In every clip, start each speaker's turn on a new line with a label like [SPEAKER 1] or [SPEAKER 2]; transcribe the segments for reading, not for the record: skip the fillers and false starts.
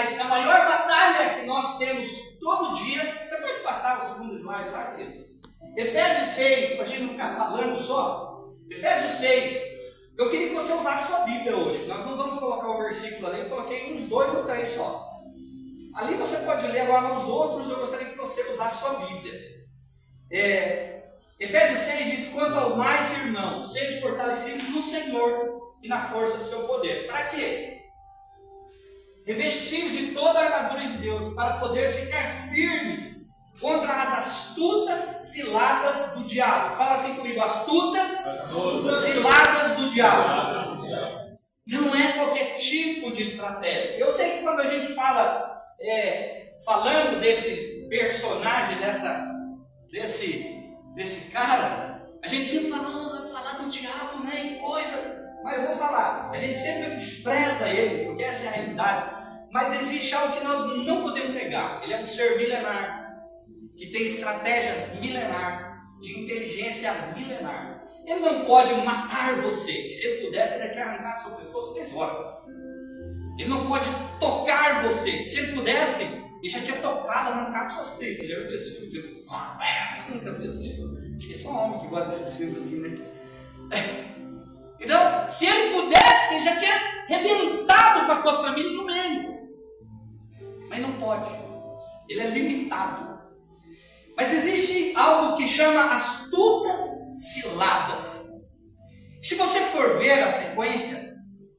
[SPEAKER 1] mas a maior batalha que nós temos todo dia, você pode passar o segundo slide lá, querido? Efésios 6, para a gente não ficar falando só, Efésios 6, eu queria que você usasse sua Bíblia hoje. Nós não vamos colocar o versículo ali, eu coloquei uns 2 ou 3 só. Ali você pode ler, agora nos outros eu gostaria que você usasse sua Bíblia. Efésios 6 diz: quanto ao mais, irmãos, sede fortalecidos no Senhor e na força do seu poder. Para quê? Revestidos de toda a armadura de Deus, para poder ficar firmes contra as astutas ciladas do diabo. Fala assim comigo: astutas ciladas do diabo. Não é qualquer tipo de estratégia. Eu sei que quando a gente fala, falando desse personagem, desse cara, a gente sempre fala, vai falar do diabo, né, e coisa. Mas eu vou falar, a gente sempre despreza ele, porque essa é a realidade. Mas existe algo que nós não podemos negar. Ele é um ser milenar, que tem estratégias milenar, de inteligência milenar. Ele não pode matar você. Se ele pudesse, ele ia te arrancar do seu pescoço 3 horas. Ele não pode tocar você. Se ele pudesse, ele já tinha tocado, arrancado suas tripas. Já viu esse filme? Tipo, nunca assisti. Acho que é só homem que gosta desses filmes assim, né? Então, se ele pudesse, ele já tinha arrebentado com a tua família no meio. Mas não pode. Ele é limitado. Mas existe algo que chama astutas ciladas. Se você for ver a sequência,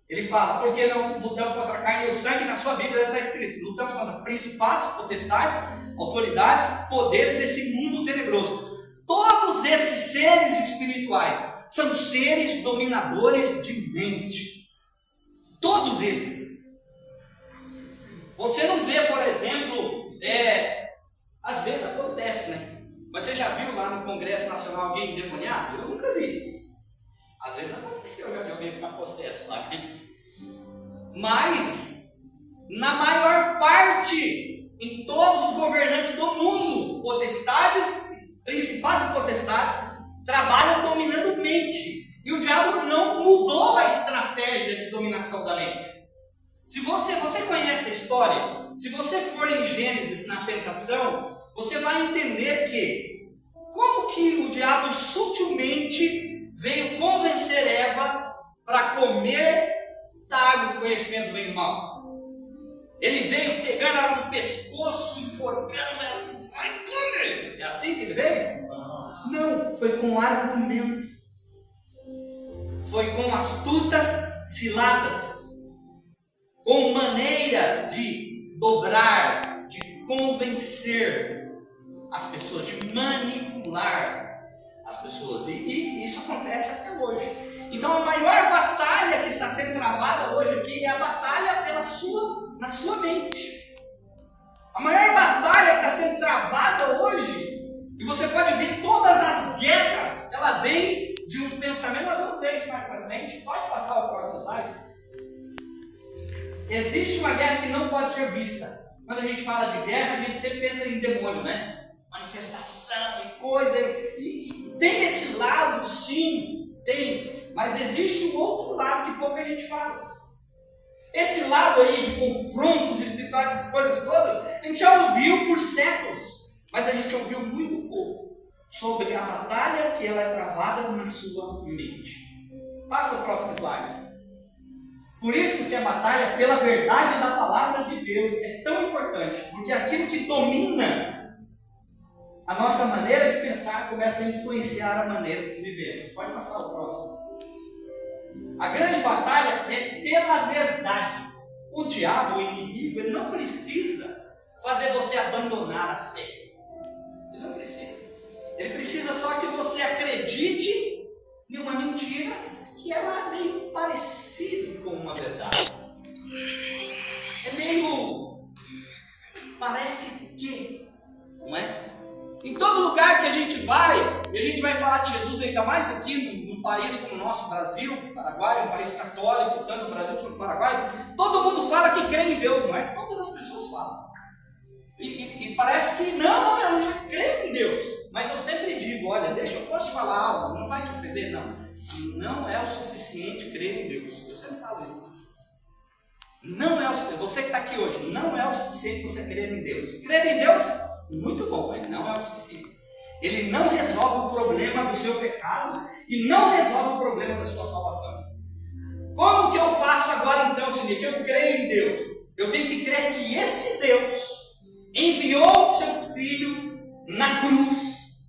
[SPEAKER 1] ele fala: porque não lutamos contra a carne e o sangue. Na sua Bíblia está escrito: lutamos contra principados, potestades, autoridades, poderes desse mundo tenebroso. Todos esses seres espirituais são seres dominadores de mente. Todos eles. Você não vê, por exemplo, às vezes acontece, né? Mas você já viu lá no Congresso Nacional alguém endemoniado? Eu nunca vi. Às vezes aconteceu, já vi ficar possesso lá. Mas, na maior parte, em todos os governantes do mundo, potestades, principados e potestades, trabalham dominando mente. E o diabo não mudou a estratégia de dominação da mente. Se você conhece a história, se você for em Gênesis na tentação, você vai entender que como que o diabo sutilmente veio convencer Eva para comer da árvore do conhecimento do bem e do mal. Ele veio pegando ela no pescoço, enforcando ela, vai comer. É assim que ele fez? Não, foi com argumento. Foi com astutas ciladas. Com maneiras de dobrar, de convencer as pessoas, de manipular as pessoas. E isso acontece até hoje. Então a maior batalha que está sendo travada hoje aqui é a batalha na sua mente. A maior batalha que está sendo travada hoje, e você pode ver todas as guerras, ela vem de um pensamento. Nós vamos ver isso mais para frente. Pode passar o próximo slide. Existe uma guerra que não pode ser vista. Quando a gente fala de guerra, a gente sempre pensa em demônio, né? Manifestação e coisa. E tem esse lado, sim, tem. Mas existe um outro lado que pouca gente fala. Esse lado aí de confrontos espirituais, essas coisas todas, a gente já ouviu por séculos. Mas a gente ouviu muito pouco sobre a batalha que ela é travada na sua mente. Passa o próximo slide. Por isso que a batalha pela verdade da palavra de Deus é tão importante, porque aquilo que domina a nossa maneira de pensar começa a influenciar a maneira que vivemos. Pode passar o próximo. A grande batalha é pela verdade. O diabo, o inimigo, ele não precisa fazer você abandonar a fé. Ele não precisa. Ele precisa só que você acredite em uma mentira que ela é meio parecida com uma verdade. É meio... parece que... não é? Em todo lugar que a gente vai, e a gente vai falar de Jesus ainda mais aqui num país como o nosso, Brasil, Paraguai, um país católico, tanto o Brasil quanto o Paraguai, todo mundo fala que crê em Deus, não é? Todas as pessoas falam. E parece que não, eu já creio em Deus. Mas eu sempre digo, olha, eu posso falar algo, não vai te ofender, não. Não é o suficiente crer em Deus. Eu sempre falo isso. Não é o suficiente. Você que está aqui hoje, não é suficiente você crer em Deus. Crer em Deus, muito bom, mas não é o suficiente. Ele não resolve o problema do seu pecado e não resolve o problema da sua salvação. Como que eu faço agora então, Senhor, que eu creio em Deus? Eu tenho que crer que esse Deus enviou o seu Filho na cruz,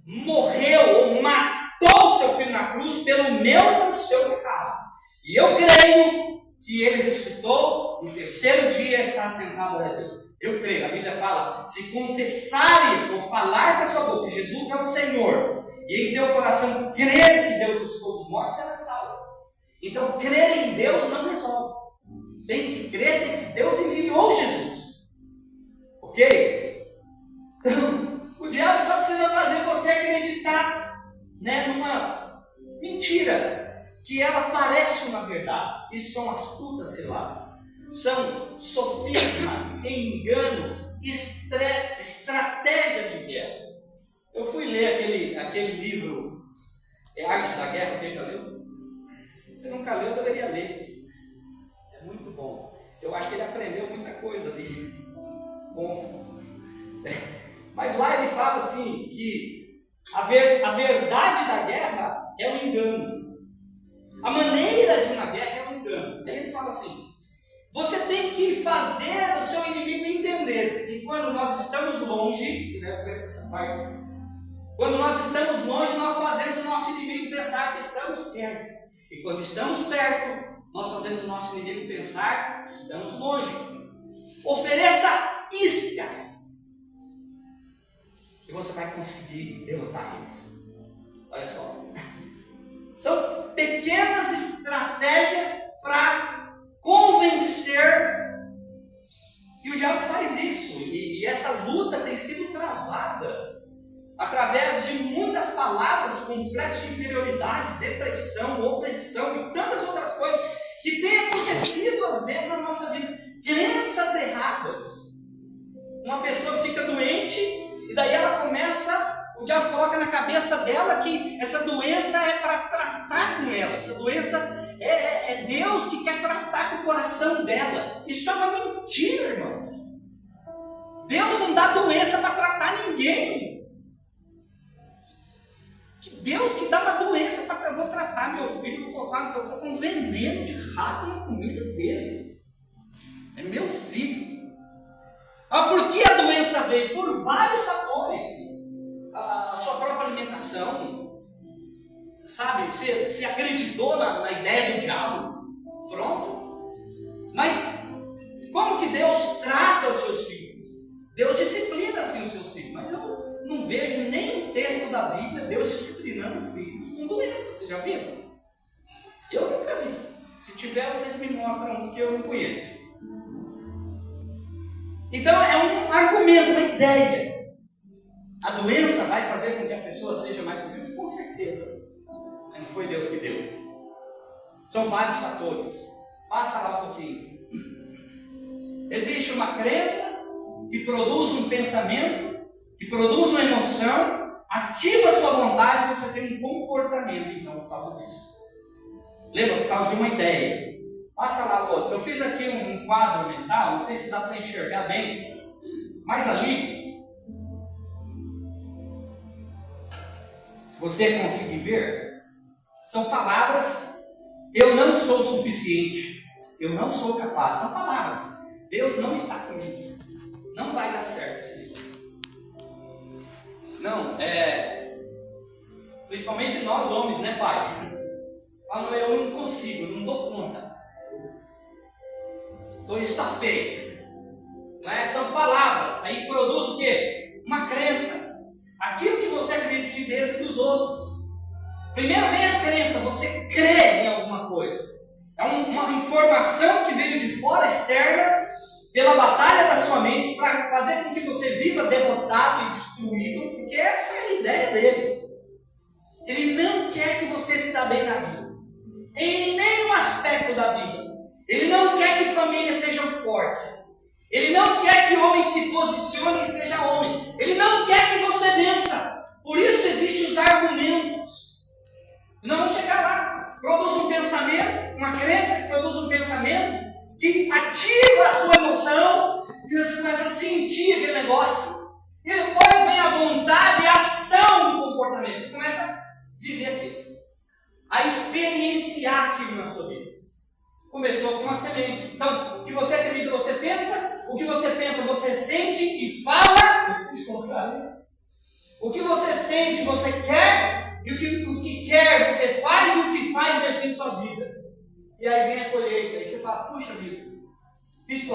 [SPEAKER 1] morreu ou matou o seu Filho na cruz pelo meu e pelo seu pecado. E eu creio que ele ressuscitou, no terceiro dia está sentado na cruz. Eu creio, a Bíblia fala, se confessares ou falar com a sua boca que Jesus é o Senhor, e em teu coração crer que Deus ressuscitou dos mortos, será salvo. Então, crer em Deus não resolve. Tem que crer que esse Deus enviou Jesus. Ok? Então, o diabo só precisa fazer você acreditar, numa mentira, que ela parece uma verdade. Isso são astutas ciladas. São sofismas, enganos, estratégias de guerra. Eu fui ler aquele livro, Arte da Guerra, quem já leu? Se nunca leu, deveria ler. É muito bom. Eu acho que ele aprendeu muita coisa ali. Bom. Mas lá ele fala assim, que a verdade da guerra é o engano. A maneira de uma guerra é o engano. Aí ele fala assim, você tem que fazer o seu inimigo entender que quando nós estamos longe, você deve conhecer essa parte, quando nós estamos longe, nós fazemos o nosso inimigo pensar que estamos perto. E quando estamos perto, nós fazemos o nosso inimigo pensar que estamos longe. Ofereça iscas e você vai conseguir derrotar eles. Olha só. São pequenas estratégias para convencer. E o diabo faz isso. E essa luta tem sido travada através de muitas palavras, complexos de inferioridade, depressão, opressão e tantas outras coisas que têm acontecido às vezes na nossa vida. Crenças erradas. Uma pessoa fica doente e daí ela começa, o diabo coloca na cabeça dela que essa doença é para tratar com ela. Essa doença é Deus que quer tratar com o coração dela. Isso é uma mentira, irmãos. Deus não dá doença para tratar ninguém. Deus que dá uma doença para eu vou tratar meu filho, vou colocar um veneno de rato na comida dele. É meu filho. Por que a doença veio? Por vários fatores. A sua própria alimentação, sabe? Você acreditou na ideia do diabo. Pronto. Mas como que Deus trata os seus filhos? Deus disciplina assim os seus filhos. Mas eu não vejo nem no texto da Bíblia Deus disciplinando filhos com doença. Vocês já viram? Eu nunca vi. Se tiver, vocês me mostram que eu não conheço. Então é um argumento, uma ideia. A doença vai fazer com que a pessoa seja mais humilde? Com certeza. Mas não foi Deus que deu. São vários fatores. Passa lá um pouquinho. Existe uma crença que produz um pensamento, que produz uma emoção, ativa a sua vontade e você tem um comportamento, então, por causa disso. Lembra? Por causa de uma ideia. Passa lá outro. Eu fiz aqui um quadro mental, não sei se dá para enxergar bem, mas ali, se você conseguir ver, são palavras, eu não sou suficiente, eu não sou capaz, são palavras, Deus não está comigo, não vai dar certo isso. Não, principalmente nós homens, né, pai? Falam, eu não consigo, eu não dou conta. Então isso está feio. Não é? São palavras. Aí produz o quê? Uma crença. Aquilo que você acredita em si mesmo e dos outros. Primeiro vem a crença. Você crê em alguma coisa. É uma informação que veio de fora, externa, pela batalha da sua mente, para fazer com que você viva derrotado e destruído, porque essa é a ideia dele. Ele não quer que você se dê bem na vida. Em nenhum aspecto da vida. Ele não quer que famílias sejam fortes. Ele não quer que homens se posicionem e seja homem. Ele não quer que você vença. Por isso existem os argumentos. Não vamos chegar lá. Produz um pensamento, uma crença que produz um pensamento que ativa a sua emoção e você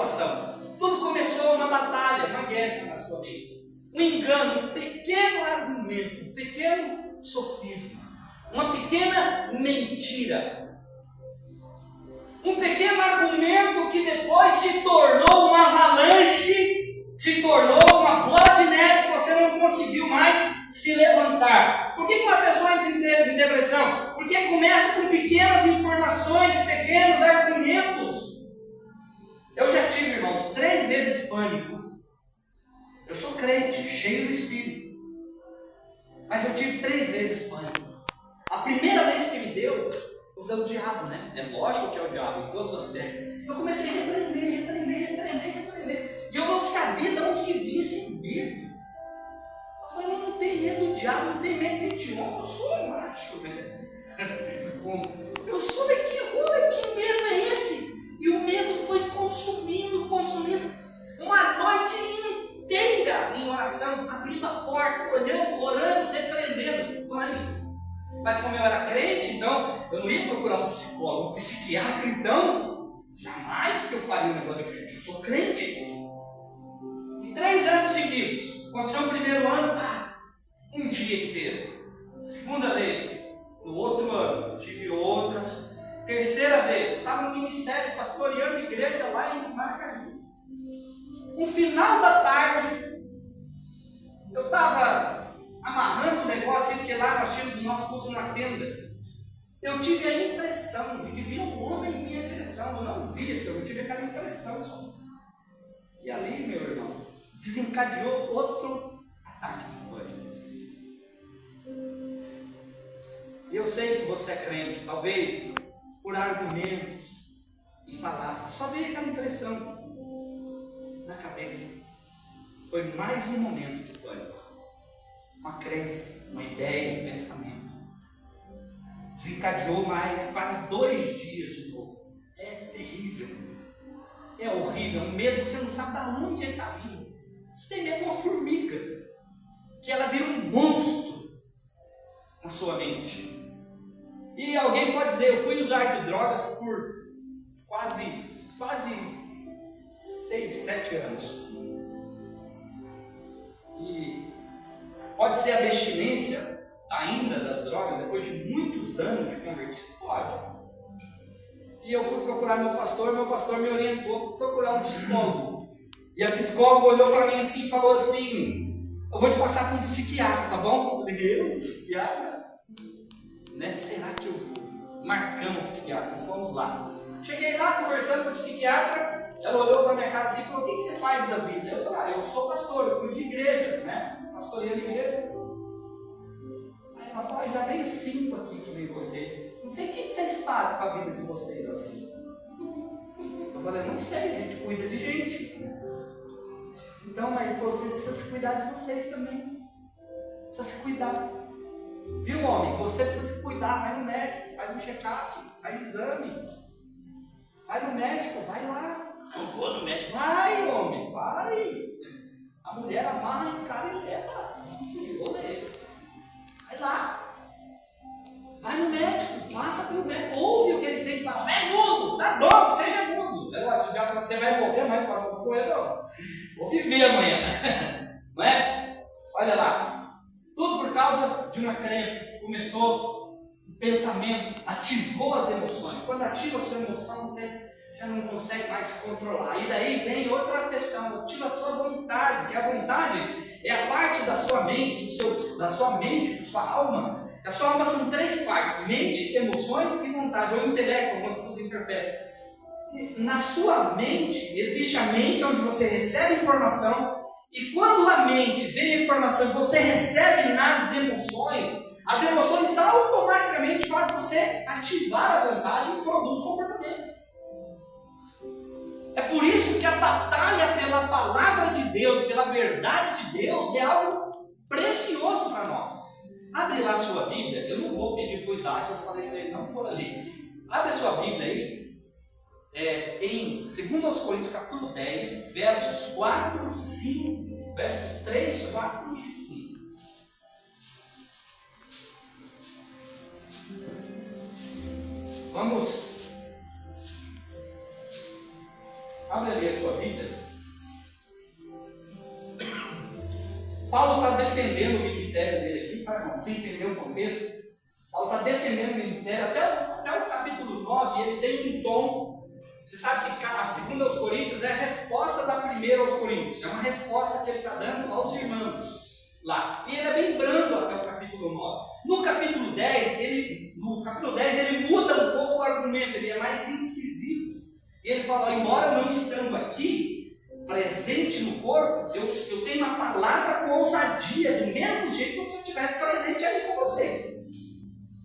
[SPEAKER 1] situação. Tudo começou uma batalha, uma guerra na sua mente. Um engano, um pequeno argumento, um pequeno sofisma, uma pequena mentira. Um pequeno argumento que depois se tornou uma avalanche, se tornou uma bola de neve que você não conseguiu mais se levantar. Por que uma pessoa entra em depressão? Porque começa com pequenas informações, pequenos argumentos. Eu já tive, irmãos, 3 vezes pânico. Eu sou crente, cheio do Espírito. Mas eu tive 3 vezes pânico. A primeira vez que me deu, eu falei, o diabo, né? É lógico que é o diabo, em todos os aspectos. Eu comecei a repreender. E eu não sabia de onde que vinha esse medo. Eu falei, eu não tenho medo do diabo, não tenho medo de homem, eu sou macho, né? Eu sou daqui, olha que medo é esse? E o medo foi consumindo. Uma noite inteira em oração, abrindo a porta, olhando, orando, repreendendo, pânico. Mas como eu era crente, então, eu não ia procurar um psicólogo, um psiquiatra, então, jamais que eu faria um negócio. Eu sou crente. Em 3 anos seguidos, aconteceu o primeiro ano, um dia inteiro. Segunda vez, no outro ano, tive outras. Terceira vez, eu estava no ministério, pastoreando igreja lá em Maracaju. No final da tarde, eu estava amarrando o negócio, porque lá nós tínhamos o nosso culto na tenda. Eu tive a impressão de que vinha um homem em minha direção. Eu não vi isso, eu tive aquela impressão só. E ali, meu irmão, desencadeou outro ataque de pânico. E eu sei que você é crente, talvez por argumentos e falácias, só veio aquela impressão na cabeça. Foi mais um momento de pânico. Uma crença, uma ideia, um pensamento. Desencadeou mais quase 2 dias de novo. É terrível. É horrível. Um medo que você não sabe de onde ele está vindo. Você tem medo de uma formiga, que ela vira um monstro na sua mente. E alguém pode dizer, eu fui usar de drogas por quase 6, 7 anos. E pode ser abstinência ainda das drogas, depois de muitos anos de convertido? Pode. E eu fui procurar meu pastor me orientou a procurar um psicólogo. E a psicóloga olhou para mim assim e falou assim, eu vou te passar para um psiquiatra, tá bom? Eu falei, eu? Psiquiatra? Né? Será que eu vou? Marcamos o psiquiatra, fomos lá. Cheguei lá conversando com o psiquiatra, ela olhou para minha cara assim e falou, o que você faz da vida? Eu falei, eu sou pastor, eu cuido de igreja, né? Pastoreando igreja. Aí ela falou, já veio 5 aqui que veio você. Não sei o que vocês fazem com a vida de vocês assim. Eu falei, não sei, a gente cuida de gente. Então aí ele falou, vocês precisam se cuidar de vocês também. Precisa se cuidar. Viu, homem? Você precisa se cuidar, vai no médico, faz um check-up, faz exame. Vai no médico, vai lá. Não vou no médico. Vai, homem, vai. A mulher amarra esse cara e leva. Que rolo é esse? Vai lá. Vai no médico, passa pelo médico, ouve o que eles têm que falar. É mudo, tá bom, seja mudo. Se já você vai morrer, mas fala, não vou morrer não. Vou viver amanhã. Não é? Olha lá. Tudo por causa de uma crença que começou um pensamento, ativou as emoções. Quando ativa a sua emoção, você já não consegue mais se controlar. E daí vem outra questão, ativa a sua vontade, que a vontade é a parte da sua mente, da sua mente, da sua alma. A sua alma são 3 partes, mente, emoções e vontade, ou intelecto, algumas pessoas interpretam. E na sua mente, existe a mente onde você recebe informação. E quando a mente vê a informação e você recebe nas emoções, as emoções automaticamente fazem você ativar a vontade e produz comportamento. É por isso que a batalha pela palavra de Deus, pela verdade de Deus, é algo precioso para nós. Abre lá a sua Bíblia, eu não vou pedir para o Isaac, eu falei para ele, não por ali. Abre a sua Bíblia aí. Em 2 Coríntios capítulo 10, versos 4, 5, versos 3, 4 e 5. Vamos Abre ali a sua Bíblia. Paulo está defendendo o ministério dele aqui, para você entender o contexto. Paulo está defendendo o ministério até o capítulo 9, ele tem um tom. Você sabe que a segunda aos Coríntios é a resposta da primeira aos Coríntios. É uma resposta que ele está dando aos irmãos lá. E ele é bem brando até o capítulo 9. No capítulo 10, ele muda um pouco o argumento, ele é mais incisivo. E ele fala, embora eu não estando aqui, presente no corpo, eu tenho uma palavra com ousadia, do mesmo jeito que se eu estivesse presente ali com vocês.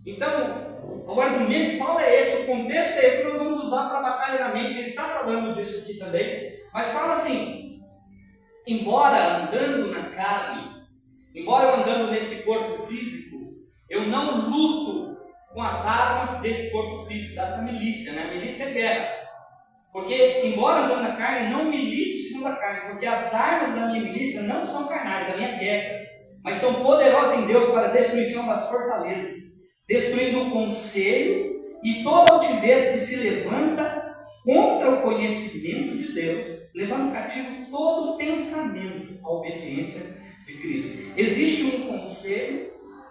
[SPEAKER 1] Então, o argumento de Paulo é esse, o contexto é esse que nós vamos usar para batalha na mente. Ele está falando disso aqui também, mas fala assim, embora andando na carne, embora eu andando nesse corpo físico, eu não luto com as armas desse corpo físico, dessa milícia, né? A milícia é guerra. Porque, embora andando na carne, não milito segundo a carne, porque as armas da minha milícia não são carnais, da minha guerra, mas são poderosas em Deus para a destruição das fortalezas, destruindo o conselho e toda altivez que se levanta contra o conhecimento de Deus, levando cativo todo pensamento à obediência de Cristo. Existe um conselho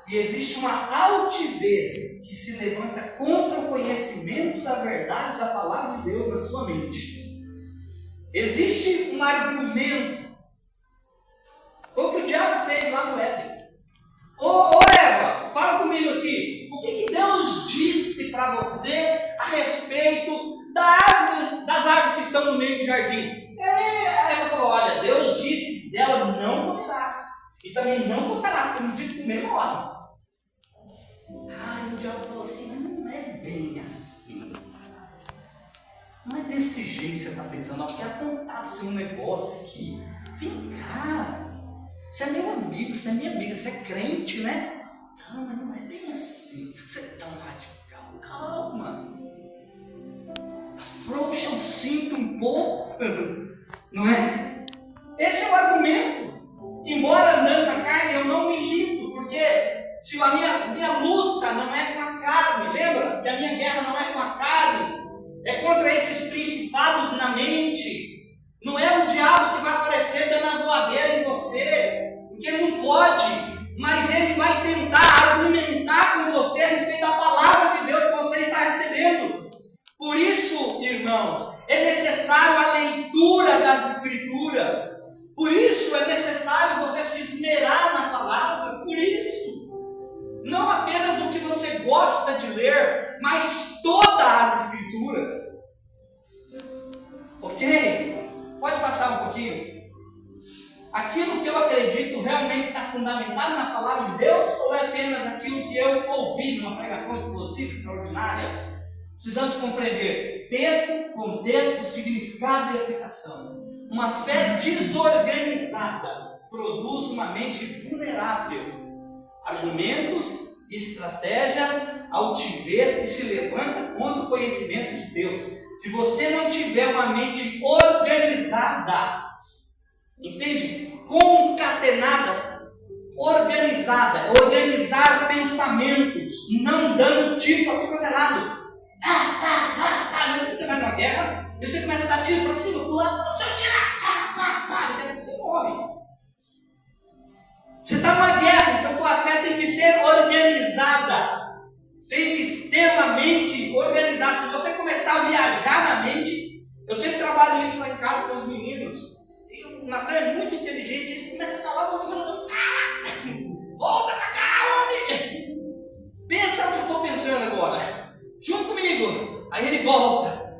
[SPEAKER 1] e existe uma altivez que se levanta contra o conhecimento da verdade da palavra de Deus na sua mente. Existe um argumento. Foi o que o diabo fez lá no Éden. Ô Eva, fala comigo aqui. O que Deus disse para você a respeito das árvores que estão no meio do jardim? A Eva falou, olha, Deus disse que dela não comerás. E também não tocarás, porque no dia que comer, morre. E o diabo falou assim, mas não é bem assim. Não é desse jeito que você está pensando. Eu quero contar para você um negócio aqui. Vem cá. Você é meu amigo, você é minha amiga, você é crente, né? Não, mas não é bem assim. Você é tão radical. Calma. Afrouxa o cinto um pouco. Não é? Esse é o argumento. Embora andando na carne, eu não milito, porque se a minha luta não é com a carne, lembra que a minha guerra não é com a carne, é contra esses principados na mente. Não é o diabo que vai aparecer dando a voadeira em você, porque ele não pode, mas ele vai tentar argumentar com você a respeito da palavra de Deus que você está recebendo. Por isso, irmãos, é necessário a leitura das Escrituras. Por isso é necessário você se esmerar na palavra. Por isso, não apenas o que você gosta de ler, mas todas as Escrituras. Ok? Pode passar um pouquinho? Aquilo que eu acredito realmente está fundamentado na palavra de Deus, ou é apenas aquilo que eu ouvi numa pregação explosiva, extraordinária? Precisamos compreender texto, contexto, significado e aplicação. Uma fé desorganizada produz uma mente vulnerável. Argumentos, estratégia, altivez que se levanta contra o conhecimento de Deus. Se você não tiver uma mente organizada, entende? Concatenada, organizada, organizar pensamentos, não dando tiro para o lado. Às vezes você vai numa guerra e você começa a dar tiro para cima, para o lado, você tira, você morre. Você está numa guerra, então tua fé tem que ser organizada. Tem que ter uma mente organizada. Se você começar a viajar na mente, eu sempre trabalho isso lá em casa com os meninos. E o Natan é muito inteligente, ele começa a falar um monte de coisa. Volta pra cá, homem! Pensa no que eu estou pensando agora. Junto comigo. Aí ele volta.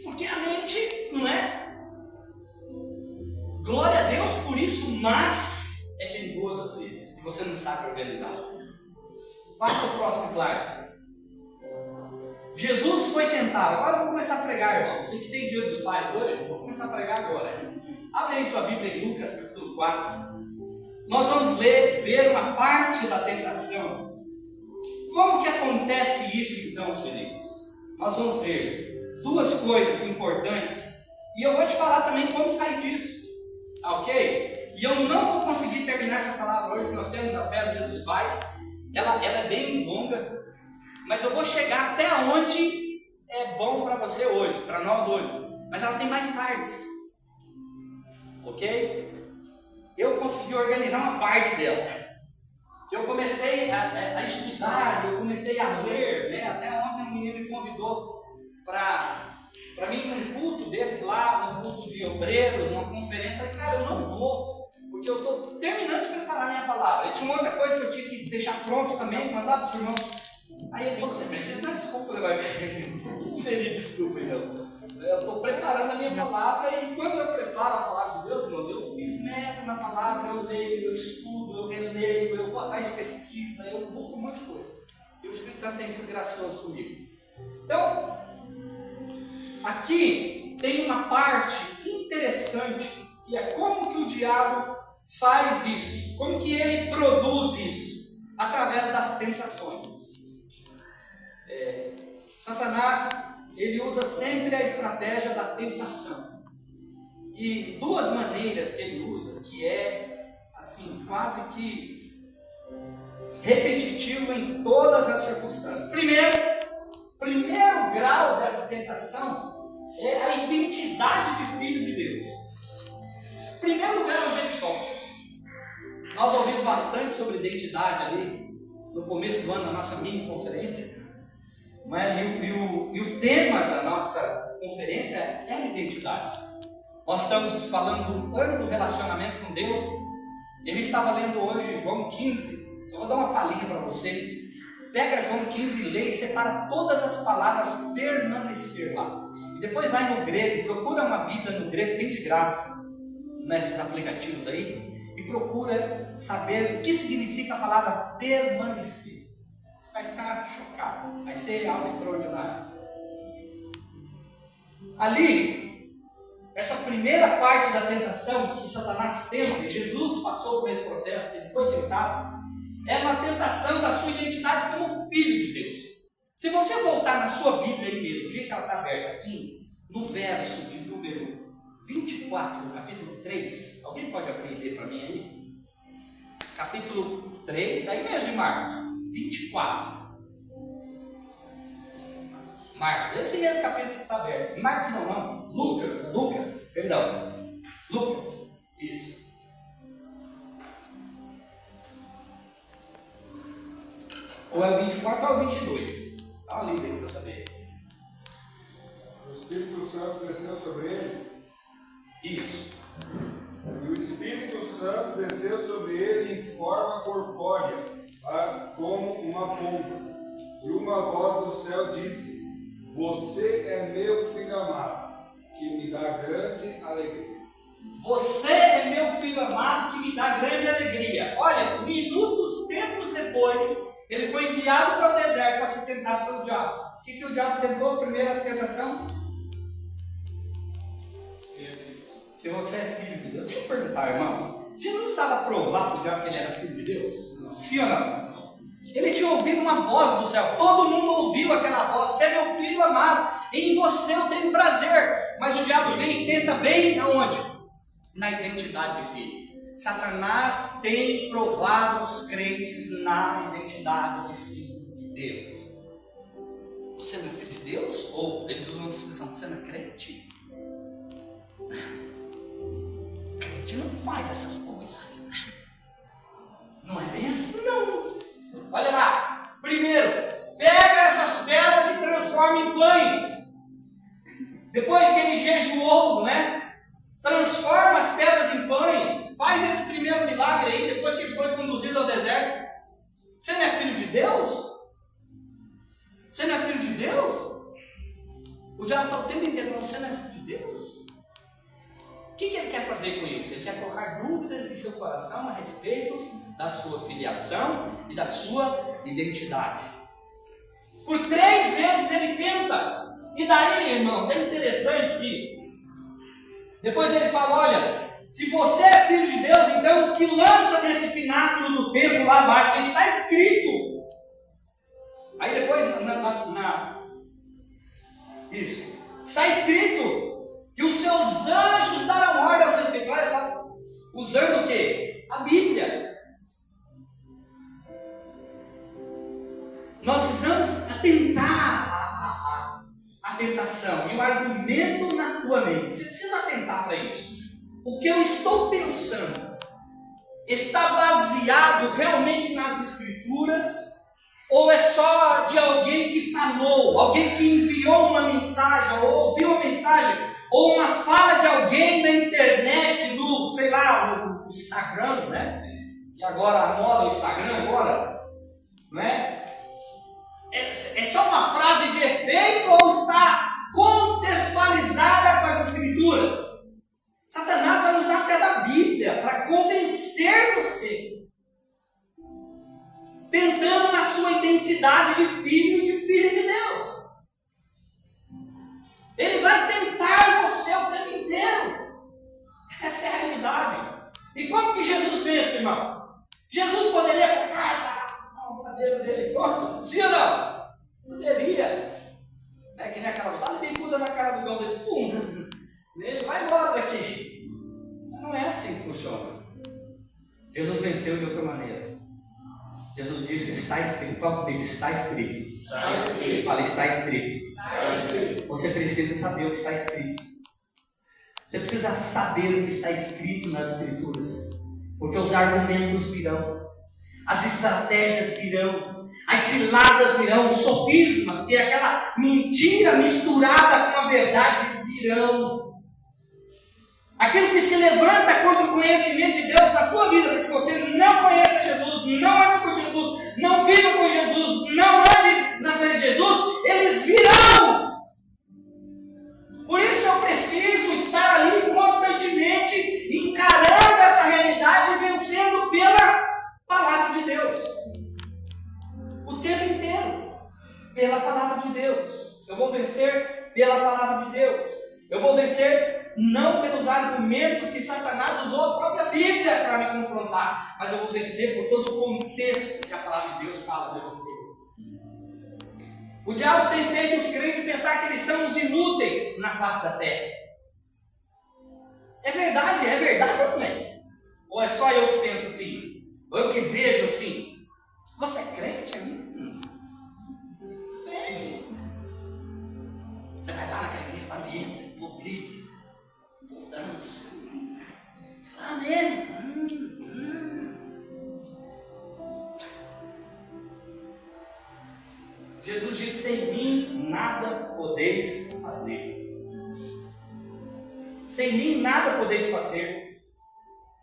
[SPEAKER 1] Porque a mente, não é? Glória a Deus por isso, mas é perigoso às vezes, se você não sabe organizar. Passa o próximo slide. Jesus foi tentado. Agora eu vou começar a pregar, irmão. Você que tem dia dos pais hoje, eu vou começar a pregar agora. Abre aí sua Bíblia em Lucas capítulo 4. Nós vamos ver uma parte da tentação. Como que acontece isso então, queridos? Nós vamos ver duas coisas importantes. E eu vou te falar também como sair disso. Ok? E eu não vou conseguir terminar essa palavra hoje. Nós temos a festa do Dia dos Pais. Ela é bem longa. Mas eu vou chegar até onde é bom para você hoje, para nós hoje. mas ela tem mais partes. Ok? Eu consegui organizar uma parte dela. Eu comecei a estudar, eu comecei a ler, né? Até ontem um menino me convidou para mim ir num culto deles lá, num culto de obreiros, numa conferência. Eu falei, cara, eu não vou, porque eu estou terminando de preparar a minha palavra. E tinha uma outra coisa que eu tinha que deixar pronto também, mandar para os irmãos. Aí ele falou, você precisa dar desculpa, levar. O que seria desculpa, então? Eu estou preparando a minha palavra e quando eu preparo a palavra de Deus, irmãos, eu esmero na palavra, eu leio, eu estudo, eu releio, eu vou atrás de pesquisa, eu busco um monte de coisa. E o Espírito Santo tem sido gracioso comigo. Então, aqui tem uma parte interessante, que é como que o diabo faz isso, como que ele produz isso, através das tentações. Satanás, ele usa sempre a estratégia da tentação. E duas maneiras que ele usa, que é assim, quase que repetitivo em todas as circunstâncias. Primeiro grau dessa tentação é a identidade de filho de Deus. Primeiro lugar é onde ele toca. Nós ouvimos bastante sobre identidade ali no começo do ano, na nossa mini conferência. E o tema da nossa conferência é a identidade. Nós estamos falando do ano do relacionamento com Deus. E a gente estava lendo hoje João 15. Só vou dar uma palhinha para você. Pega João 15 e lê e separa todas as palavras permanecer lá. E depois vai no grego, procura uma Bíblia no grego, tem de graça nesses aplicativos aí. E procura saber o que significa a palavra permanecer. Você vai ficar chocado, vai ser algo extraordinário. Ali, essa primeira parte da tentação que Satanás tenta, Jesus passou por esse processo, que ele foi tentado, é uma tentação da sua identidade como filho de Deus. Se você voltar na sua Bíblia aí mesmo, o jeito que ela está aberta aqui, no verso de número 24, no capítulo 3, alguém pode abrir e ler para mim aí? Capítulo 3, aí mesmo de Marcos, 24. Marcos, esse mesmo capítulo está aberto. Marcos não, Lucas, perdão. Lucas, isso. Ou é o 24 ou o 22? Dá uma lida aí para eu saber.
[SPEAKER 2] O Espírito Santo desceu sobre ele.
[SPEAKER 1] Isso.
[SPEAKER 2] E o Espírito Santo desceu sobre ele em forma corpórea, como uma pomba. E uma voz do céu disse: Você é meu filho amado, que me dá grande alegria.
[SPEAKER 1] Você é meu filho amado, que me dá grande alegria. Olha, tempos depois, ele foi enviado para o deserto para ser tentado pelo diabo. O que o diabo tentou? A primeira tentação? Se você é filho de Deus. Deixa eu perguntar, irmão. Jesus precisava provar para o diabo que ele era filho de Deus? Sim ou não? Ele tinha ouvido uma voz do céu. Todo mundo ouviu aquela voz. Você é meu filho amado. Em você eu tenho prazer. Mas o diabo vem e tenta bem aonde? Na identidade de filho. Satanás tem provado os crentes na identidade de filho de Deus. Você não é filho de Deus? Ou eles usam outra expressão, você não é crente? Crente não faz essas coisas. Não é bem assim, não. Olha lá. Primeiro, pega essas pedras e transforma em pães. Depois que ele jejuou, né? Transforma as pedras em pães. Faz esse primeiro milagre aí, depois que ele foi conduzido ao deserto. Você não é filho de Deus? Você não é filho de Deus? O diabo está o tempo inteiro falando, você não é filho de Deus? O que ele quer fazer com isso? Ele quer colocar dúvidas em seu coração a respeito da sua filiação e da sua identidade. Por 3 vezes ele tenta. E daí, irmãos, é interessante que depois ele fala, olha, se você é filho de Deus, então se lança desse pináculo do templo lá abaixo, que está escrito. Aí depois, isso, está escrito que os seus anjos darão ordem aos seus pecados, sabe? Usando o quê? A Bíblia. Nós precisamos atentar à tentação. E o argumento na tua o que eu estou pensando está baseado realmente nas Escrituras, ou é só de alguém que falou, alguém que enviou uma mensagem, ou ouviu uma mensagem, ou uma fala de alguém na internet, no, sei lá, no Instagram, né? E agora a moda o Instagram agora, né? É só uma frase de efeito ou está contextualizada com as Escrituras? Satanás vai usar até da Bíblia para convencer você, tentando na sua identidade de filho e de filha de Deus. Ele vai tentar você o tempo inteiro. Essa é a realidade. E como que Jesus fez, irmão? Jesus poderia pensar, o madeiro dele pronto? Sim ou não? Poderia. É que nem aquela botada de bicuda na cara do cão, pum, ele vai embora daqui. Mas não é assim que funciona. Jesus venceu de outra maneira. Jesus disse, está escrito. Fala comigo, está escrito.
[SPEAKER 3] Está escrito.
[SPEAKER 1] Fala, está escrito.
[SPEAKER 3] Está escrito.
[SPEAKER 1] Você precisa saber o que está escrito. Você precisa saber o que está escrito nas Escrituras. Porque os argumentos virão. As estratégias virão. As ciladas virão. Os sofismas, que é aquela mentira misturada com a verdade, virão. Aquilo que se levanta contra o conhecimento de Deus na tua vida, porque você não conhece Jesus, não ande com Jesus, não viva com Jesus, não ande na presença de Jesus, eles virão. Por isso eu preciso estar ali constantemente encarando essa realidade e vencendo pela palavra de Deus. O tempo inteiro, pela palavra de Deus. Eu vou vencer pela palavra de Deus. Eu vou vencer não pelos argumentos que Satanás usou a própria Bíblia para me confrontar, mas eu vou vencer por todo o contexto que a palavra de Deus fala para você. O diabo tem feito os crentes pensar que eles são os inúteis na face da terra. É verdade ou não é? Ou é só eu que penso assim? Ou eu que vejo assim? Você é crente? Bem, você vai lá naquela igreja barulhenta, por grito, por dança. Amém. Jesus disse, sem mim nada podeis fazer. Sem mim nada podeis fazer.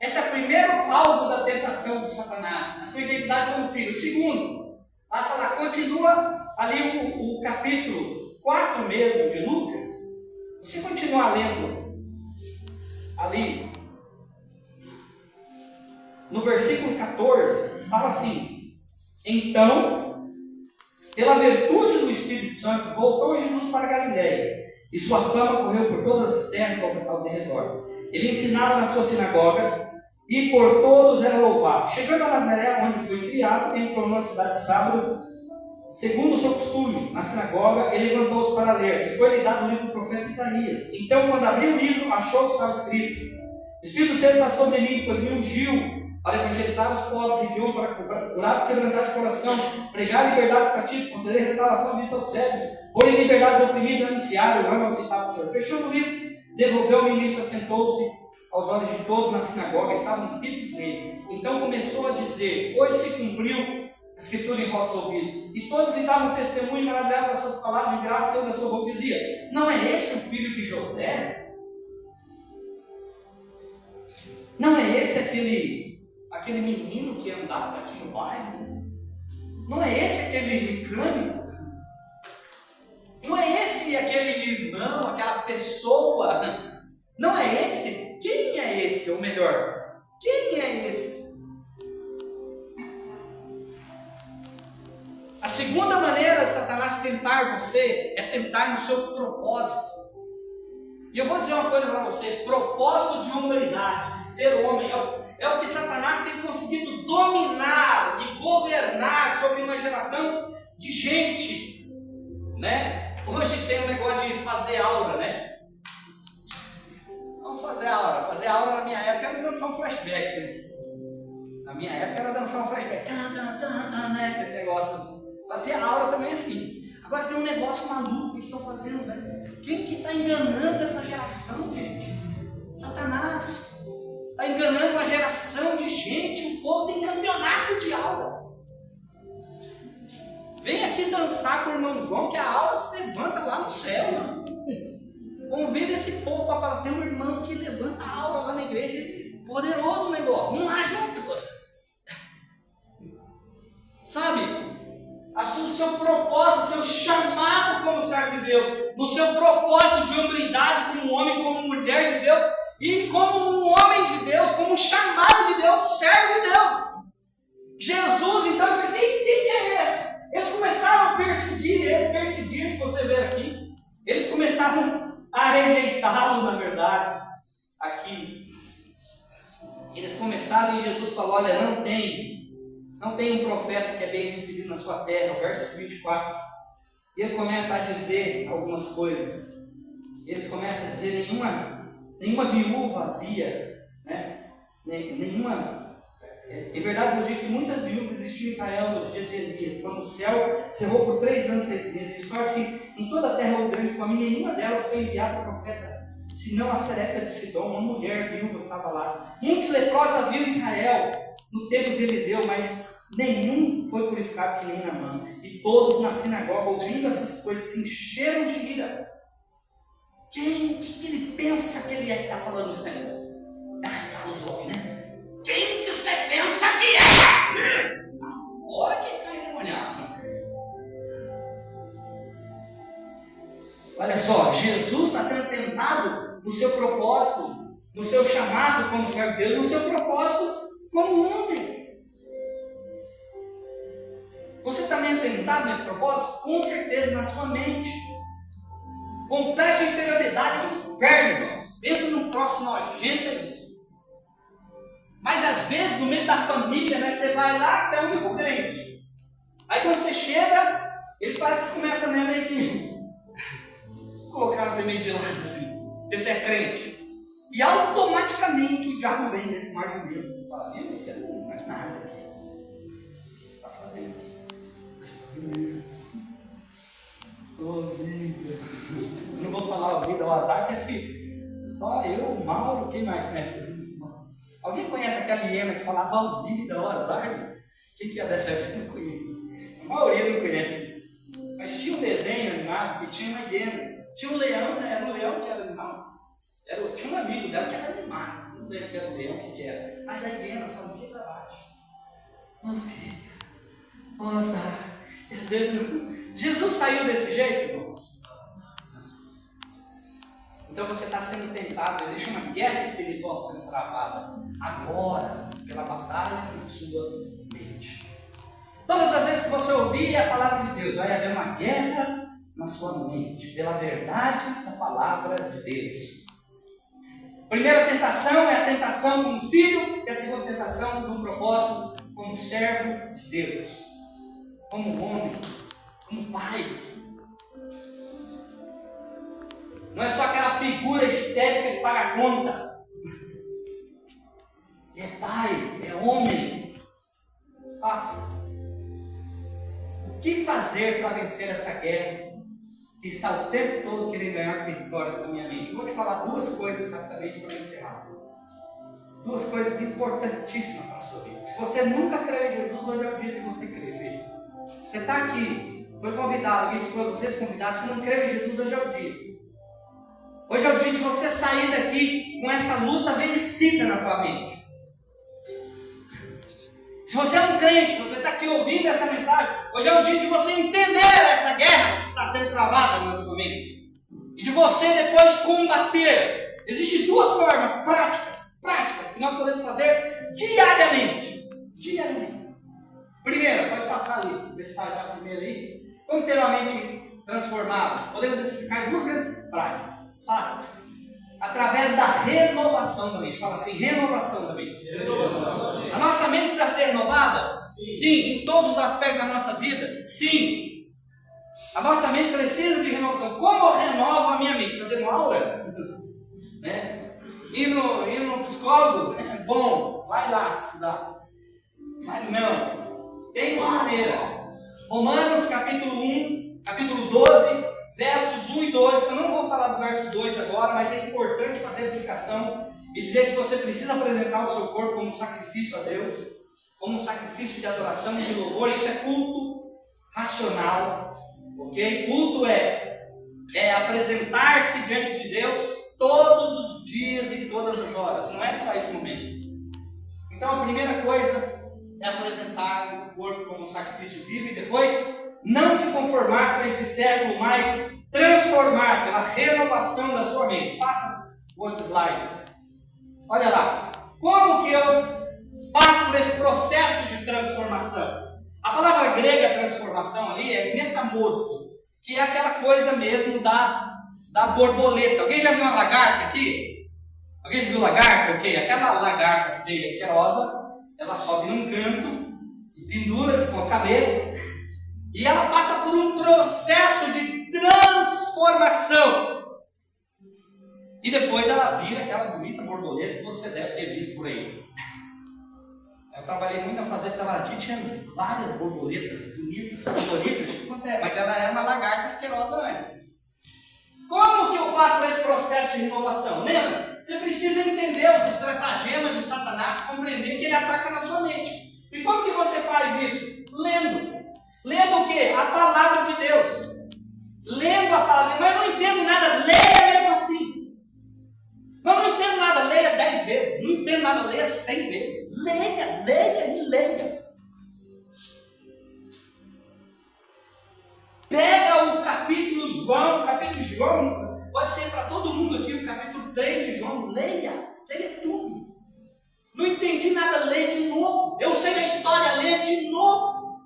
[SPEAKER 1] Esse é o primeiro alvo da tentação de Satanás, a sua identidade como filho. O segundo, passa lá, continua ali o capítulo 4 mesmo de Lucas. Você continuar lendo ali, no versículo 14, fala assim: então, pela virtude do Espírito Santo, voltou Jesus para Galiléia, e sua fama correu por todas as terras ao redor. Ele ensinava nas suas sinagogas, e por todos era louvado. Chegando a Nazaré, onde foi criado, entrou numa cidade de sábado, segundo o seu costume, na sinagoga, ele levantou-se para ler, e foi-lhe dado o livro do profeta Isaías. Então, quando abriu o livro, achou que estava escrito: Espírito Santo está sobre mim, pois me ungiu para evangelizar os pobres, enviou para curar os quebrantados de coração, pregar liberdade aos cativos, conceder restauração à vista aos cegos, pôr em liberdade aos oprimidos, anunciar o ano aceitável do Senhor. Fechando o livro, devolveu o ministro, assentou-se aos olhos de todos na sinagoga, estavam fitos nele. Então começou a dizer: hoje se cumpriu a escritura em vossos ouvidos. E todos lhe davam testemunho maravilhado das suas palavras, de graça saiu da sua boca, dizia: não é este o filho de José? Não é esse aquele menino que andava aqui no bairro? Não é esse aquele mecânico? Não é esse aquele irmão, aquela pessoa? Não é esse? Quem é esse? Ou melhor, quem é esse? A segunda maneira de Satanás tentar você é tentar no seu propósito. E eu vou dizer uma coisa para você: propósito de humanidade, de ser homem, é o que Satanás tem conseguido dominar e governar sobre uma geração de gente, né? Hoje tem um negócio de fazer aura, né? Vamos fazer aura. Fazer aura na minha época era dançar um flashback, né? Na minha época era dançar um flashback, né? Aquele negócio. Fazia aura também assim. Agora tem um negócio maluco que estão fazendo, né? Quem que está enganando essa geração, gente? Satanás. Está enganando uma geração de gente. O povo tem campeonato de aula. Vem aqui dançar com o irmão João, que a aula se levanta lá no céu. Convida esse povo para falar. Tem um irmão que levanta a aula lá na igreja. Poderoso negócio. Vamos lá junto. Sabe? O seu propósito, o seu chamado como servo de Deus, no seu propósito de hombridade como homem, como mulher de Deus, e como um homem de Deus, como um chamado de Deus, servo de Deus. Jesus, então, quem que é esse? Eles começaram a perseguir, se você ver aqui, eles começaram a rejeitá-lo, na verdade, aqui. Eles começaram e Jesus falou, olha, não tem um profeta que é bem recebido na sua terra, o verso 24. E ele começa a dizer algumas coisas. Eles começam a dizer, nenhuma viúva havia, né? Em verdade, eu digo que muitas viúvas existiam em Israel nos dias de Elias, quando o céu cerrou por 3 anos e 6 meses. De sorte que em toda a terra houve grande fome, nenhuma delas foi enviada para profeta, senão a Serepta de Sidom, uma mulher viúva que estava lá. Muitos leprosos haviam em Israel no tempo de Eliseu, mas nenhum foi purificado que nem Naamã. E todos na sinagoga, ouvindo essas coisas, se encheram de ira. O que ele pensa que ele está falando isso, né? Ah, os homens, né? Quem que você pensa que é? Olha que cai endemoniado. Olha só, Jesus está sendo tentado no seu propósito, no seu chamado como servo de Deus, no seu propósito como homem. Você também é tentado nesse propósito? Com certeza na sua mente. Complexo de inferioridade do inferno, irmãos. Pensa num próximo nojento, é isso. Mas às vezes no meio da família, né, você vai lá, você é o único crente. Aí quando você chega, eles parecem que começam a meio que colocar você meio de lado assim. Esse é crente. E automaticamente o diabo vem, né, com um argumento. Fala, você não é nada. O que você está fazendo aqui? Oh, vida. Não vou falar o vida, o azar, que aqui só eu, o Mauro, quem mais conhece o vida? Alguém conhece aquela hiena que falava o vida, o azar? O que é dessa época? Você não conhece. A maioria não conhece. Mas tinha um desenho animado que tinha uma hiena. Tinha um leão, né? Era um leão que era animal. Tinha um amigo dela que era animado. Não lembro se era um leão, o que era. Mas a hiena só não ia para baixo. Oh, vida, o azar. E às vezes não. Jesus saiu desse jeito, irmãos? Então você está sendo tentado, existe uma guerra espiritual sendo travada agora, pela batalha em sua mente. Todas as vezes que você ouvir a palavra de Deus, vai haver uma guerra na sua mente, pela verdade da palavra de Deus. A primeira tentação é a tentação como filho, e a segunda tentação no propósito como servo de Deus, como homem, como pai. Não é só aquela figura estética que paga a conta. É pai, é homem. Faça. O que fazer para vencer essa guerra que está o tempo todo querendo ganhar território na minha mente? Eu vou te falar 2 coisas rapidamente para encerrar. 2 coisas importantíssimas para a sua vida. Se você nunca creu em Jesus, hoje é o dia de você crer, filho. Você está aqui, foi convidado, alguém te falou, vocês convidados, se não creu em Jesus, hoje é o dia. Hoje é o dia de você sair daqui com essa luta vencida na tua mente. Se você é um crente, você está aqui ouvindo essa mensagem, hoje é o dia de você entender essa guerra que está sendo travada na sua mente. E de você depois combater. Existem 2 formas práticas que nós podemos fazer diariamente. Primeira, pode passar ali, ver se está já a primeira aí. Como ter uma mente transformada? Podemos explicar 2 grandes práticas. Fácil. Através da renovação da mente. Fala assim, renovação da mente. A nossa mente precisa ser renovada? Sim. Em todos os aspectos da nossa vida? Sim. A nossa mente precisa de renovação. Como eu renovo a minha mente? Fazendo aula? Né? Ir no psicólogo? É bom. Vai lá se precisar. Mas não. Tem uma maneira. Romanos capítulo 1, capítulo 12, versos 1 e 2, eu não vou falar do verso 2 agora, mas é importante fazer a aplicação. e dizer que você precisa apresentar o seu corpo como um sacrifício a Deus, como um sacrifício de adoração e de louvor. Isso é culto racional, ok? Culto é apresentar-se diante de Deus todos os dias e todas as horas, não é só esse momento. Então a primeira coisa é apresentar o corpo como um sacrifício vivo e depois não se conformar com esse século, mas transformar pela renovação da sua mente. Passa o outro slide. Olha lá. Como que eu passo por esse processo de transformação? A palavra grega transformação ali é metamorfo, que é aquela coisa mesmo da borboleta. Alguém já viu uma lagarta aqui? Alguém já viu lagarta? Ok, aquela lagarta feia, asquerosa, ela sobe num canto e pendura com a cabeça e ela passa por um processo de transformação. E depois ela vira aquela bonita borboleta que você deve ter visto por aí. Eu trabalhei muito na fazenda Itamaraty, tinha várias borboletas bonitas, coloridas, mas ela era uma lagarta asquerosa antes. Como que eu passo por esse processo de renovação? Lembra? Você precisa entender os estratagemas de Satanás, compreender que ele ataca na sua mente. E como que você faz isso? Lendo. Lendo o quê? A palavra de Deus. Lendo a palavra. Mas eu não entendo nada, leia mesmo assim. Mas eu não entendo nada, leia 10 vezes. Não entendo nada, leia 100 vezes. Leia, leia e leia. Pega o capítulo de João, pode ser para todo mundo aqui, o capítulo 3 de João, leia tudo. Não entendi nada, leia de novo. Eu sei a história, leia de novo.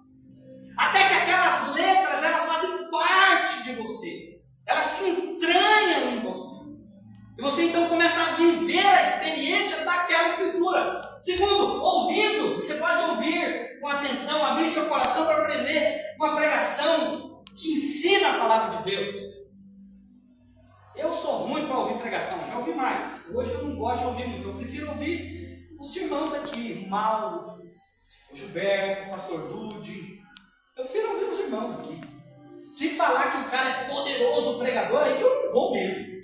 [SPEAKER 1] Até que aquelas letras, elas fazem parte de você. Elas se entranham em você. E você então começa a viver a experiência daquela escritura. Segundo, ouvindo. Você pode ouvir com atenção, abrir seu coração para aprender uma pregação que ensina a palavra de Deus. Eu sou ruim para ouvir pregação, já ouvi mais. Hoje eu não gosto de ouvir muito, eu prefiro ouvir os irmãos aqui, o Mauro, o Gilberto, o pastor Dude. Eu prefiro ouvir os irmãos aqui. Se falar que o cara é poderoso pregador, aí que eu não vou mesmo.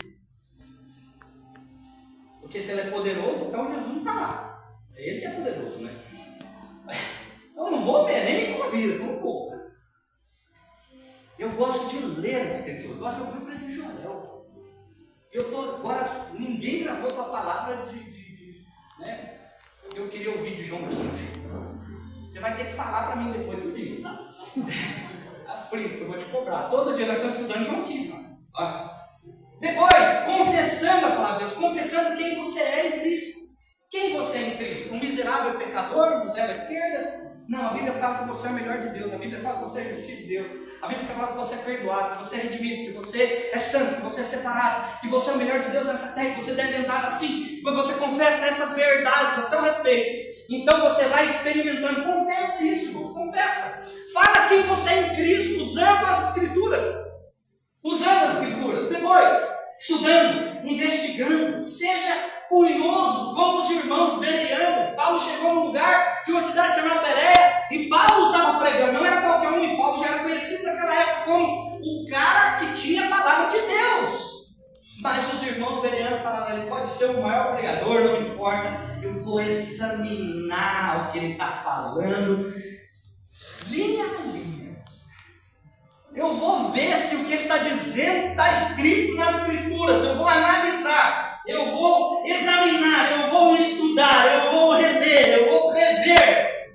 [SPEAKER 1] Porque se ele é poderoso, então Jesus não está lá. É ele que é poderoso, né? Eu não vou mesmo, nem me convida, eu não vou. Eu gosto de ler as escrituras, eu gosto de ouvir o presidente Joel. Agora, ninguém gravou a palavra né? Eu queria ouvir de João 15. Você vai ter que falar para mim depois do dia. Tá frio, que eu vou te cobrar. Todo dia nós estamos estudando João 15. Né? Depois, confessando a palavra de Deus, confessando quem você é em Cristo. Quem você é em Cristo? Um miserável pecador, um zero à esquerda? Não, a Bíblia fala que você é o melhor de Deus, a Bíblia fala que você é justiça de Deus, a Bíblia fala que você é perdoado, que você é redimido, que você é santo, que você é separado, que você é o melhor de Deus nessa terra, que você deve andar assim. Quando você confessa essas verdades a seu respeito, então você vai experimentando. Confessa isso, irmão, confessa. Fala quem você é em Cristo, usando as Escrituras. Usando as Escrituras. Depois, estudando, investigando, seja curioso, como os irmãos bereanos. Paulo chegou num lugar de uma cidade chamada Bereia, e Paulo estava pregando, não era qualquer um, e Paulo já era conhecido naquela época como o cara que tinha a palavra de Deus. Mas os irmãos bereanos falaram, ele pode ser o maior pregador, não importa, eu vou examinar o que ele está falando, linha a linha. Eu vou ver se o que ele está dizendo está escrito nas Escrituras. Eu vou analisar, eu vou examinar, eu vou estudar, eu vou reler, eu vou rever.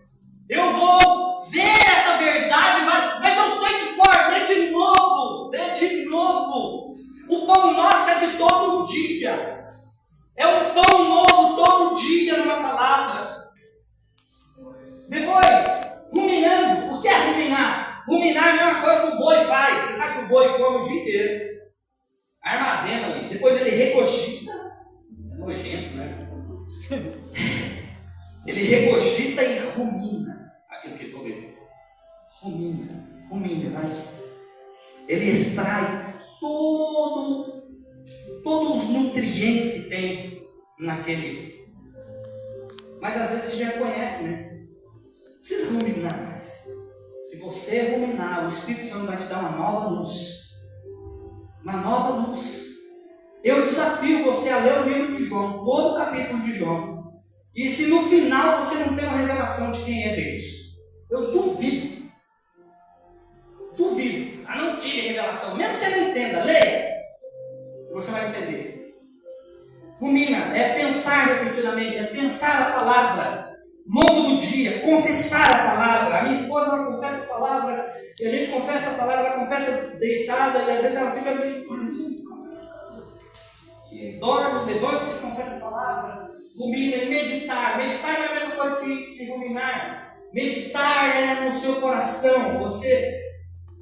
[SPEAKER 1] Eu vou ver essa verdade, mas eu sei de cor, lê de novo. O pão nosso é de todo dia. É um pão novo todo dia numa palavra. Depois, ruminando. O que é ruminar? Ruminar é a mesma coisa que o boi faz. Você sabe que o boi come o dia inteiro. Armazena ali. Depois ele regogita. É nojento, né? Ele regogita e rumina aquilo que ele comeu. Rumina, vai. Ele extrai todos os nutrientes que tem naquele. Mas às vezes você já conhece, né? Não precisa ruminar mais. Se você ruminar, o Espírito Santo vai te dar uma nova luz. Uma nova luz. Eu desafio você a ler o livro de João, todo o capítulo de João. E se no final você não tem uma revelação de quem é Deus, eu duvido. Duvido. Não tive revelação. Mesmo que você não entenda, leia. Você vai entender. Rumina é pensar repetidamente, é pensar a palavra. Longo do dia, confessar a palavra. A minha esposa, ela confessa a palavra, e a gente confessa a palavra, ela confessa deitada, e às vezes ela fica meio dormindo, confessando. E dorme, levanta e confessa a palavra. Rumina é meditar. Meditar não é a mesma coisa que ruminar. Meditar é no seu coração. Você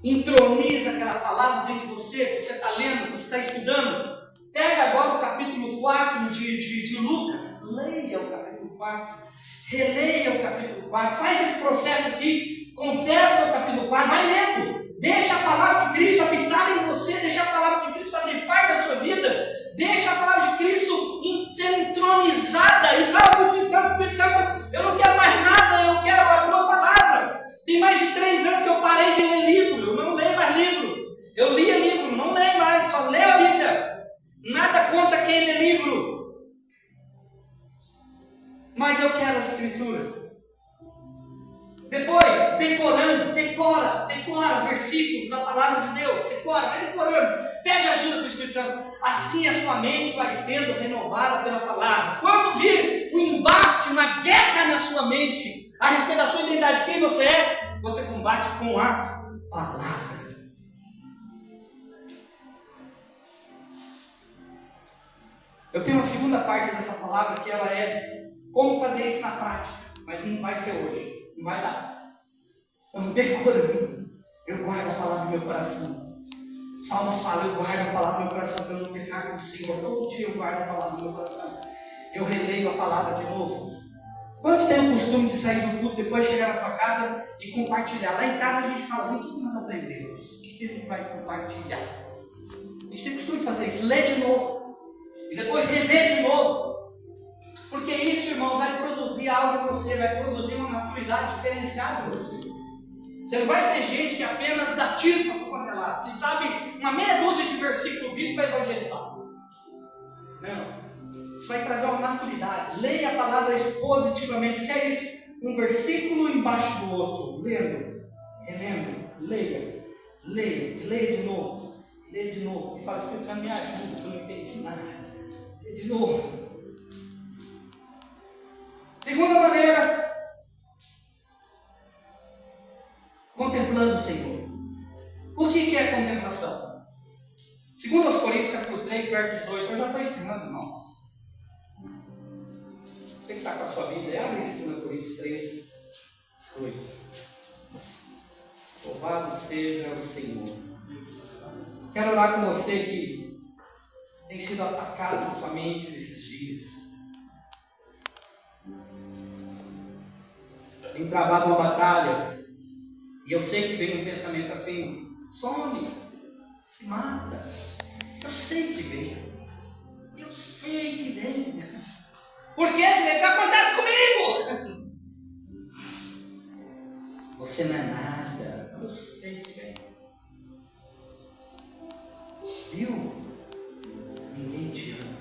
[SPEAKER 1] entroniza aquela palavra dentro de você, que você está lendo, que você está estudando. Pega agora o capítulo 4 de Lucas. Leia o capítulo 4. Releia o capítulo 4, faz esse processo aqui, confessa o capítulo 4, vai lendo, deixa a palavra de Cristo habitar em você, deixa a palavra de Cristo fazer parte da sua vida, deixa a palavra de Cristo ser entronizada e fala para o Espírito Santo, eu não quero mais nada, eu quero a tua palavra. Tem mais de 3 anos que eu parei de ler livro, eu não leio mais livro, eu lia livro, não leio mais, só leio a Bíblia, nada contra quem lê livro. Mas eu quero as Escrituras. Depois, decora versículos da palavra de Deus. Vai decorando. Pede ajuda do Espírito Santo. Assim a sua mente vai sendo renovada pela palavra. Quando vir um embate, uma guerra na sua mente, a respeito da sua identidade, quem você é, você combate com a palavra. Eu tenho uma segunda parte dessa palavra que ela é como fazer isso na prática, mas não vai ser hoje, não vai dar. Eu decorando, eu guardo a palavra no meu coração. Salmos fala, eu guardo a palavra no meu coração para eu não pecar com o Senhor. Todo dia eu guardo a palavra no meu coração. Eu releio a palavra de novo. Quantos têm o costume de sair do culto, depois chegar na tua casa e compartilhar? Lá em casa a gente fala assim, o que nós aprendemos? O que a gente vai compartilhar? A gente tem o costume de fazer isso, ler de novo. E depois rever de novo. Porque isso, irmãos, vai produzir algo em você, vai produzir uma maturidade diferenciada em você. Você não vai ser gente que apenas dá tiro para qualquer lado, que sabe uma meia dúzia de versículos bíblicos para evangelizar. Não. Isso vai trazer uma maturidade. Leia a palavra expositivamente. O que é isso? Um versículo embaixo do outro. Lendo, revendo, leia, leia de novo. Leia de novo. E fala, Espírito Santo, me ajuda, eu não entendi nada. Leia de novo. Segunda maneira, contemplando o Senhor. O que é contemplação? Segundo aos Coríntios, capítulo 3, verso 18, eu já estou ensinando, irmãos. Você que está com a sua Bíblia, abre em 2 Coríntios 3, 18. Louvado seja o Senhor. Quero orar com você que tem sido atacado na sua mente nesses dias. Tem travado uma batalha, e eu sei que vem um pensamento assim, some, se mata. Eu sei que vem. Por que isso acontece comigo? Você não é nada, eu sei que vem. Viu? Ninguém te ama.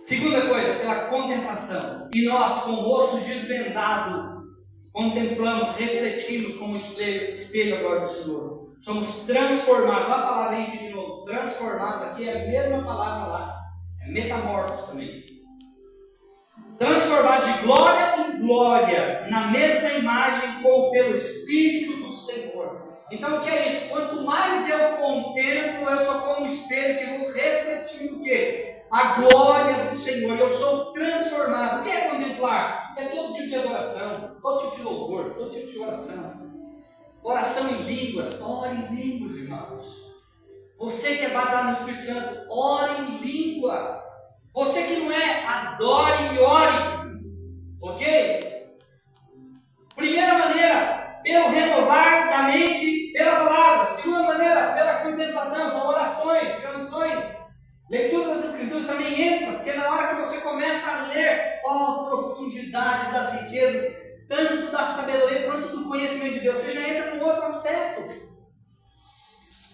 [SPEAKER 1] Segunda coisa, pela contemplação. E nós, com o rosto desvendado, contemplamos, refletimos como espelho a glória do Senhor. Somos transformados. Olha a palavra aí de novo. Transformados aqui é a mesma palavra lá. É metamorfos também. Transformados de glória em glória, na mesma imagem como pelo Espírito do Senhor. Então o que é isso? Quanto mais eu contemplo, eu sou como um espelho que vou refletir o quê? A glória do Senhor. Eu sou transformado. O que é contemplar? É todo tipo de adoração, todo tipo de louvor, todo tipo de oração. Oração em línguas. Ore em línguas, irmãos. Você que é baseado no Espírito Santo, ore em línguas. Você que não é, adore e ore. Ok? Primeira maneira, pelo renovar da mente pela palavra. Segunda maneira, pela contemplação, são orações, canções. Leitura das Escrituras também entra, porque na hora que você começa a ler, a profundidade das riquezas, tanto da sabedoria quanto do conhecimento de Deus, você já entra num outro aspecto.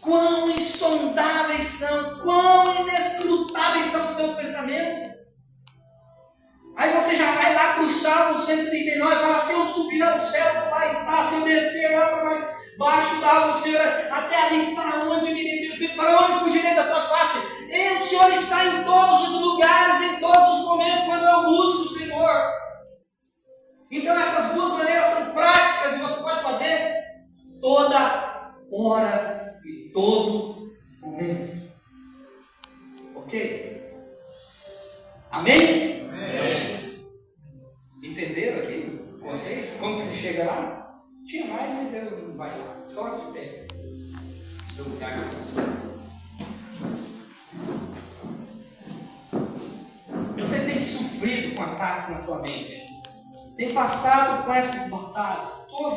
[SPEAKER 1] Quão insondáveis são, quão inescrutáveis são os teus pensamentos. Aí você já vai lá para o Salmo 139 e fala: se eu subir ao céu, tu lá está, se eu descer lá para mais baixo da água, o Senhor, até ali, para onde me direi, para onde fugirei da tua face? O Senhor está em todos os lugares, em todos os momentos, quando eu busco o Senhor. Então essas duas maneiras são práticas e você pode fazer toda hora e todo momento. Ok? Amém?
[SPEAKER 2] Amém.
[SPEAKER 1] Entenderam aqui o conceito? Como que você chega lá? Tinha mais, mas eu não vai lá. Coloque de pé. Seu lugar. Você tem sofrido com ataques na sua mente. Tem passado com essas batalhas.